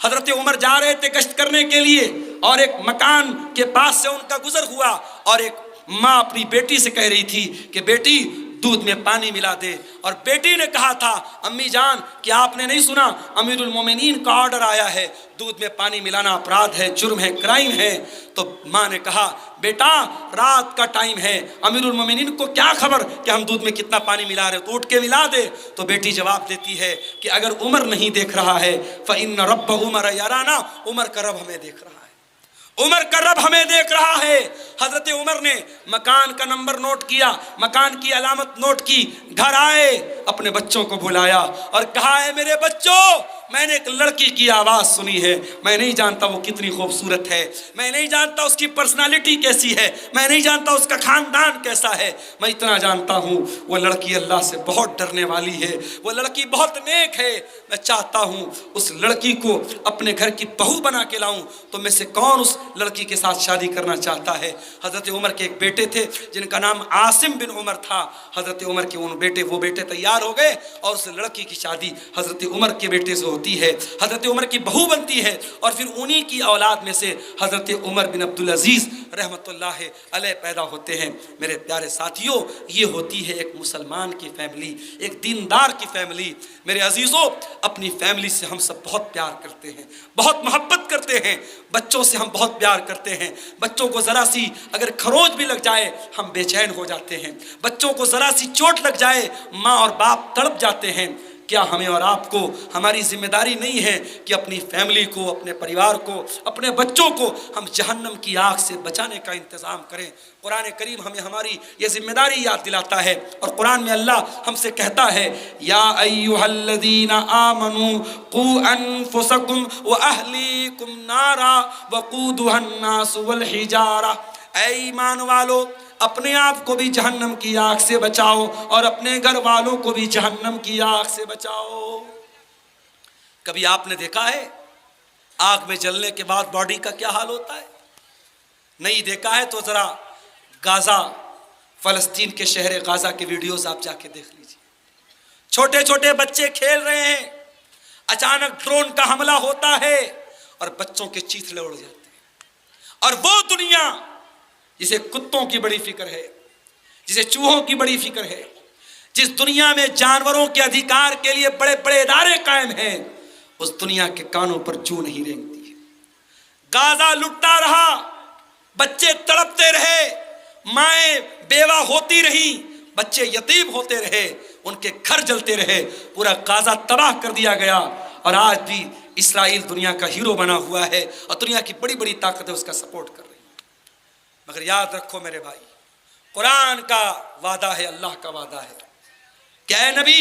حضرت عمر جا رہے تھے گشت کرنے کے لیے اور ایک مکان کے پاس سے ان کا گزر ہوا اور ایک ماں اپنی بیٹی سے کہہ رہی تھی کہ بیٹی دودھ میں پانی ملا دے، اور بیٹی نے کہا تھا امی جان کیا آپ نے نہیں سنا امیر المومنین کا آرڈر آیا ہے، دودھ میں پانی ملانا اپرادھ ہے، جرم ہے، کرائم ہے۔ تو ماں نے کہا بیٹا رات کا ٹائم ہے، امیر المومنین کو کیا خبر کہ ہم دودھ میں کتنا پانی ملا رہے، تو اٹھ کے ملا دے۔ تو بیٹی جواب دیتی ہے کہ اگر عمر نہیں دیکھ رہا ہے فإن رب عمر یرانا، عمر کا رب ہمیں دیکھ رہا ہے، عمر کا رب ہمیں دیکھ رہا ہے۔ حضرت عمر نے مکان کا نمبر نوٹ کیا، مکان کی علامت نوٹ کی، گھر آئے، اپنے بچوں کو بلایا اور کہا ہے میرے بچوں میں نے ایک لڑکی کی آواز سنی ہے، میں نہیں جانتا وہ کتنی خوبصورت ہے، میں نہیں جانتا اس کی پرسنالٹی کیسی ہے، میں نہیں جانتا اس کا خاندان کیسا ہے، میں اتنا جانتا ہوں وہ لڑکی اللہ سے بہت ڈرنے والی ہے، وہ لڑکی بہت نیک ہے، میں چاہتا ہوں اس لڑکی کو اپنے گھر کی بہو بنا کے لاؤں، تو میں سے کون اس لڑکی کے ساتھ شادی کرنا چاہتا ہے؟ حضرت عمر کے ایک بیٹے تھے جن کا نام عاصم بن عمر تھا۔ حضرت عمر کے وہ بیٹے تیار ہو گئے اور اس لڑکی کی شادی حضرت عمر کے بیٹے سے ہوتی ہے، حضرت عمر کی بہو بنتی ہے، اور پھر انہی کی اولاد میں سے حضرت عمر بن عبدالعزیز رحمت اللہ علیہ پیدا ہوتے ہیں۔ میرے پیارے ساتھیوں، یہ ہوتی ہے ایک مسلمان کی فیملی، ایک دیندار کی فیملی۔ میرے عزیزوں، اپنی فیملی سے ہم سب بہت پیار کرتے ہیں، بہت محبت کرتے ہیں، بچوں سے ہم بہت پیار کرتے ہیں۔ بچوں کو ذرا سی اگر خروچ بھی لگ جائے ہم بے چین ہو جاتے ہیں، بچوں کو ذرا سی چوٹ لگ جائے ماں اور باپ تڑپ جاتے ہیں۔ کیا ہمیں اور آپ کو ہماری ذمہ داری نہیں ہے کہ اپنی فیملی کو، اپنے پریوار کو، اپنے بچوں کو ہم جہنم کی آگ سے بچانے کا انتظام کریں؟ قرآن کریم ہمیں ہماری یہ ذمہ داری یاد دلاتا ہے، اور قرآن میں اللہ ہم سے کہتا ہے یا ایھا الذین آمنوا قوا انفسکم واہلیکم نارا وقودھا الناس والحجارہ، اے ایمان والو اپنے آپ کو بھی جہنم کی آگ سے بچاؤ اور اپنے گھر والوں کو بھی جہنم کی آگ سے بچاؤ۔ کبھی آپ نے دیکھا ہے آگ میں جلنے کے بعد باڈی کا کیا حال ہوتا ہے؟ نہیں دیکھا ہے تو ذرا غازہ، فلسطین کے شہر غازہ کے ویڈیوز آپ جا کے دیکھ لیجیے۔ چھوٹے چھوٹے بچے کھیل رہے ہیں، اچانک ڈرون کا حملہ ہوتا ہے اور بچوں کے چیتھڑے اڑ جاتے ہیں، اور وہ دنیا جسے کتوں کی بڑی فکر ہے، جسے چوہوں کی بڑی فکر ہے، جس دنیا میں جانوروں کے ادھیکار کے لیے بڑے بڑے ادارے قائم ہیں، اس دنیا کے کانوں پر جو نہیں رینگتی ہے۔ غازہ لٹتا رہا، بچے تڑپتے رہے، مائیں بیوہ ہوتی رہیں، بچے یتیم ہوتے رہے، ان کے گھر جلتے رہے، پورا غازہ تباہ کر دیا گیا۔ اور آج بھی اسرائیل دنیا کا ہیرو بنا ہوا ہے اور دنیا کی بڑی بڑی طاقتیں اس کا سپورٹ کر رہی ہیں. مگر یاد رکھو میرے بھائی، قرآن کا وعدہ ہے، اللہ کا وعدہ ہے کہ اے نبی